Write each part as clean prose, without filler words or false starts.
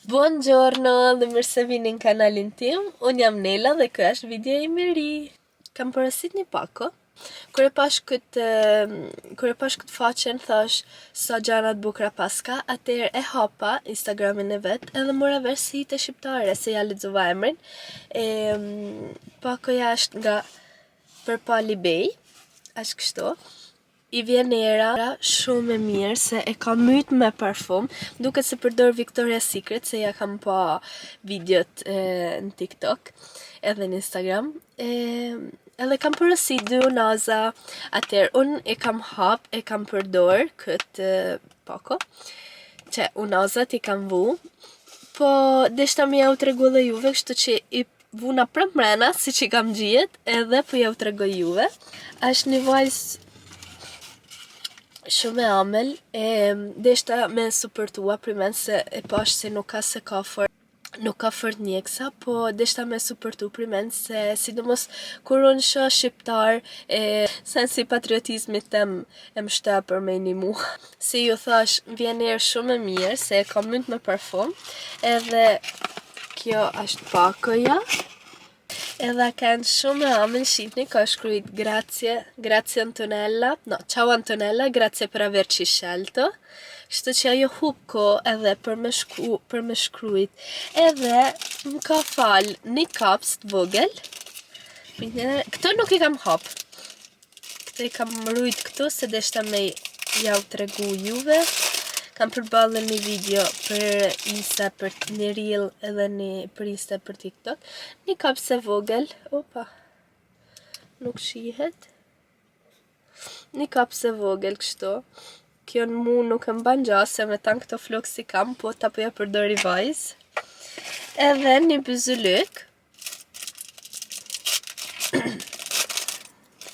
Buongiorno dhe mirë se vini në kanalin tim. Unë jam Nela dhe ky është video im i ri. Kam parasysh një pako. Kur e pash këtë faqen thash sa gjana të bukura paska, atëherë e hapa Instagramin e vet, edhe mora vesh se ishte shqiptare, se ja lexova emrin. Pakoja është nga Purpali Bay, është kështu. I vjen era shumë e mirë se e ka myt me parfum. Duket se përdor Victoria's Secret, se ja kam pa videot në TikTok edhe në Instagram. Edhe kam përësi 2 unaza. Atëherë unë e kam hap, e kam përdor këtë pako, që unazat i kam vu, po deshta me ja u tregu dhe juve, kështu që i vuna prap mrena, si që i kam gjiet, edhe po ja u tregu juve. Është një vajzë shumë e amel, deshta me supportua primen se e pash se nuk ka fort njeksa, po deshta me supportu primen se sidomos kur unë shoh shqiptar, sensi patriotizmit tem e më shta për me një mu. Si ju thash, vjen erë shumë e mirë, se e kam myt me parfum, edhe kjo është pakoja. Edhe kanë shumë amën shqipni, ka shkruajt grazie Antonella, no, ciao Antonella, grazie per averci scelto. Kështu që ajo hub ko edhe për me shkruajt. Edhe më ka fal një kaps të vogël. Këto nuk i kam hap. Këto i kam mrujt këtu se deshta me ja u tregu juve. Kam përballë një video për Insta, për një reel edhe për Insta, për TikTok. Një kapse vogël, opa, nuk shihet. Një kapse vogël kështu. Kjo në mu nuk e mban gjase me tan këto flok si kam, po ta përja përdori vajzë. Edhe një bëzullyk.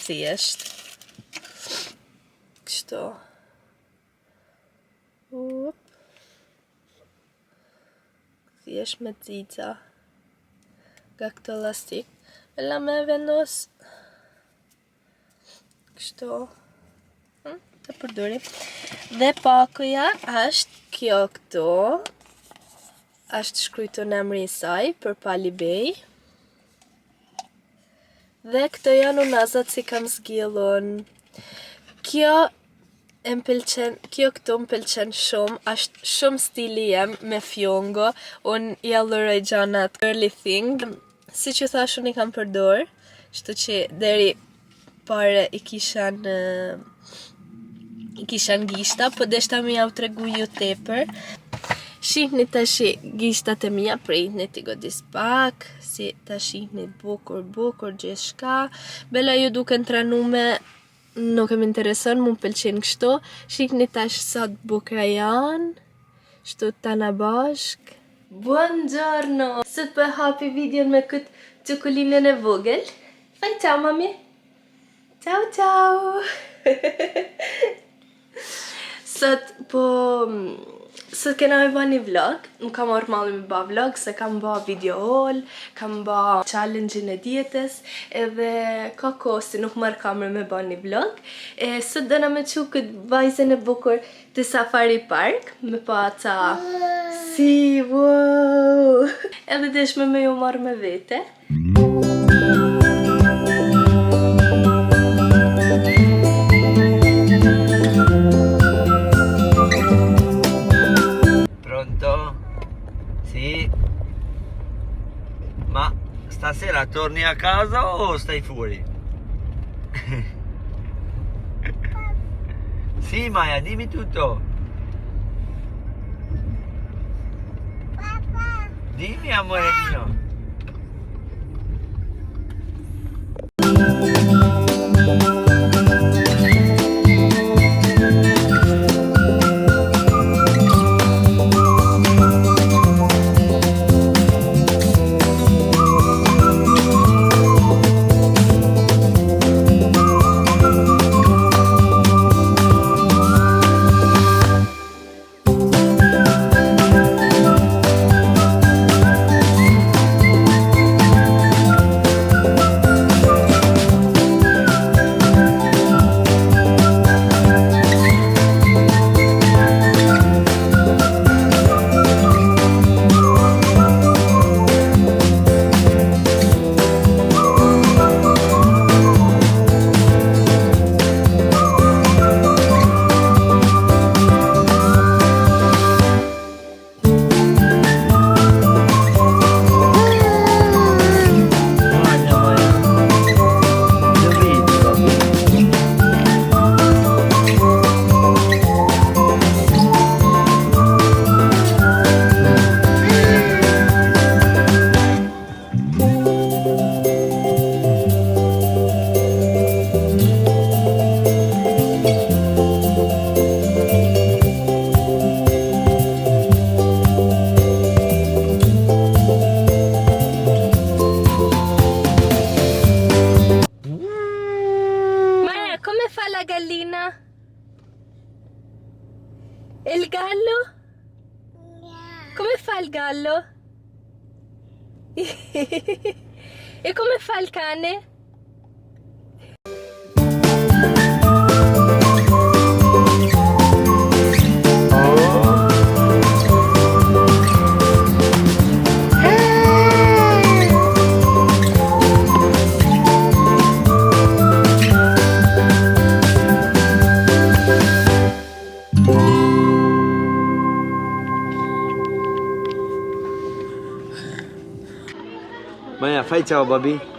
Thjesht. Kështu. Thjesht me cica nga këto lastik. E la me vendos kështu të përdori. Dhe pakoja është kjo këtu. Është shkruajtur në emrin e saj, Purpali Bay. Dhe këto janë unazat si kam zgjellun. Kjo këtu më pëlqen shumë, është shumë stili jem me fjongo, unë i allëroj gjanat girly thing, si që thash unë i kam përdor, shtu që deri pare i kishan gishta, po deshta me ja u tregu ju tepër. Shihni tash gishtat e mia, pritni t'i godis pak, si ta shihni bukur gjithçka. Bela ju duken tranume, nuk e më intereson, mu më pëlqen kështu. Shikni tash sa të bukra janë. Shtu tana bashk. Buongiorno! Sot po e hapi videon me këtë çokolinën e vogël. Faj ciao mami! Ciao ciao! Sot kena me ba një vlog, nuk kam marrë malli me ba vlog, se kam ba video haul, kam ba challenge-in e dietës, edhe ka kohë si nuk marrë kamerë me ba një vlog. Sot dëna me qu këtë vajzën e bukur të Safari Park, me pa ca si, wow! Edhe deshme me ju marrë me vete. Ma stasera torni a casa o stai fuori? Sì, Maya, dimmi tutto. Papà. Dimmi, amore mio. cavallo? E come fa il cane? Maia, fai ciao, Babi.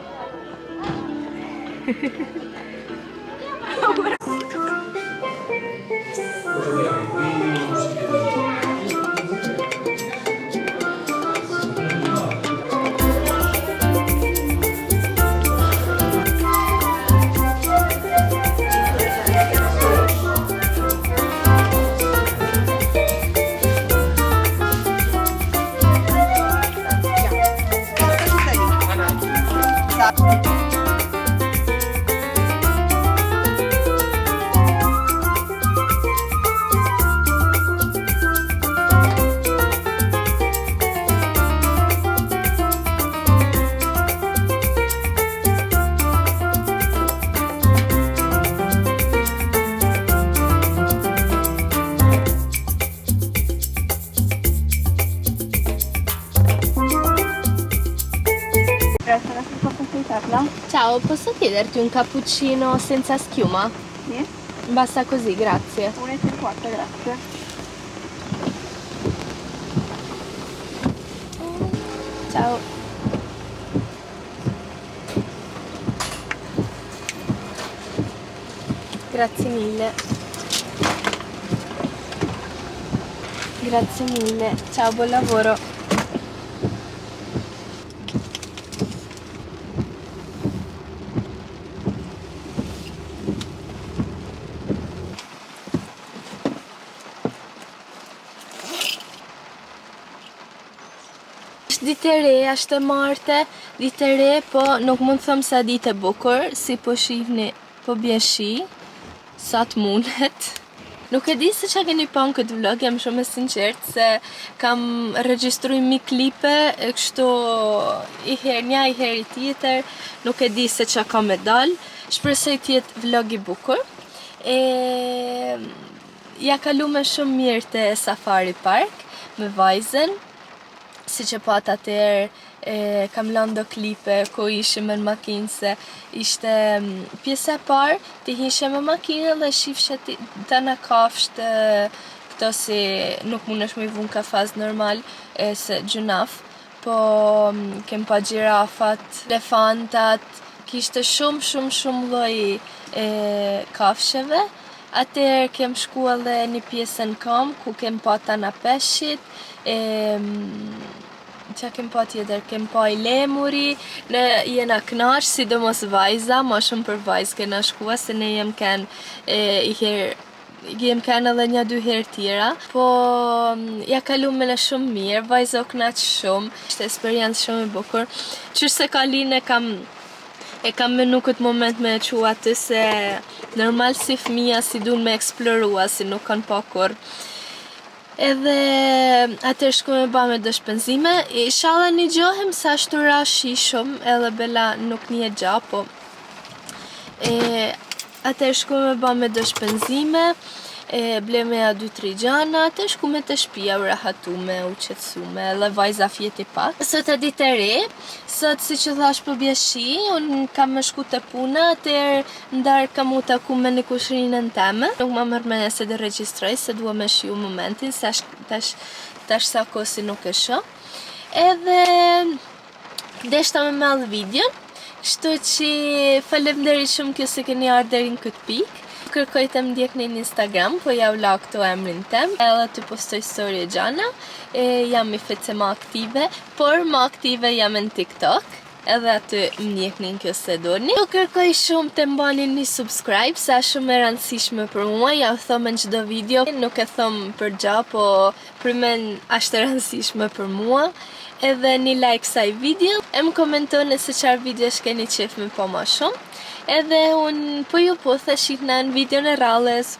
Ciao, posso chiederti un cappuccino senza schiuma? Sì, Basta così, grazie. 1,50, grazie. Ciao. Grazie mille. Grazie mille. Ciao, buon lavoro. Ditë e re, është e martë, ditë e re, po nuk mund të thëmë sa ditë e bukur, si po shihni, po bje shi, sa të mundet. Nuk e di se që keni pa në këtë vlog, jam shumë e sinqert, se kam regjistru mi klipe, e kështu i her nja, i heri tjetër, nuk e di se që ka me dal, shpresoj tjetë vlog i bukur. Ja kalu me shumë mirë të Safari Park, me vajzen, si që pat atëherë kam lënë do klipe ku ishim në makinë se ishte pjesa e parë të hishe me makinë dhe shifshe të në kafsht këto si nuk mundesh me i vun kafaz normal se gjunaf, po kem pa gjirafat, elefantat, kishte shumë lloj kafshëve. Atëherë kem shku edhe një pjesën kam ku kem pa tana peshqit, që kem pa tjetër, kem pa i lemuri, ne jena knaq, sidomos vajza, ma shumë për vajzë kena shkua, se ne jem kanë edhe 1-2 herë tjera, po ja kalu me në shumë mirë, vajza o knaq shumë, ishte eksperiencë shumë e bukur, qërë se kalin e kam menu këtë moment me e qua atë se normal si fëmija si dun me eksplorua, si nuk kanë pa kur. Edhe atër shku me ba me do shpenzime, inshallah një gjohem sa shtura shishum, edhe Bella nuk një gja, po atër shku me ba me do shpenzime, bleme ja 2-3 gjana, atër shku me të shpia u rahatume, u qetsume, edhe vajza fjeti pak. Sot e ditë e re, sot si që thash po bjeshi, unë kam me shku të puna, atër ndarë kam u taku me një kushrinën teme. Nuk ma mërë me se dhe registroj, se dua me shiu momentin, se tash sa kosi nuk e shë. Edhe deshta me madhë videon, kështu që faleminderit shumë kjo se keni ardhur deri në këtë pikë. Kërkoj të më ndjekni në Instagram, po ja u la këto emrin tem, edhe të postoj story e gjana, jam i fece ma aktive, por ma aktive jam në TikTok, edhe aty më ndjekni në kjo se doni. Jo kërkoj shumë të mbani një subscribe, sa shumë e rëndësishme për mua, ja u thome në qdo video, nuk e thome për gja, po për men ashtë e rëndësishme për mua, edhe një like saj video, e më komentoni se qarë video shkeni qef me po ma shumë, edhe unë po ju po thashit në video në rralles.